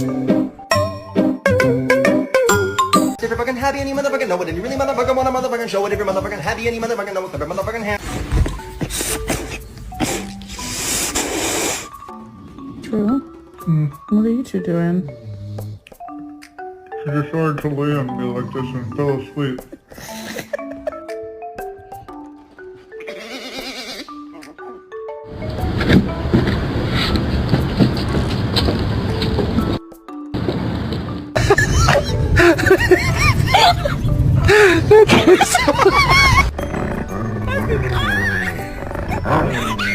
If you're fucking happy and you motherfucking know it, and you really motherfucking wanna motherfucking show it, if you're motherfucking happy and you motherfucking know it, if you're motherfucking happy. True. What are you two doing? She just started to lay on me like this and fell asleep. That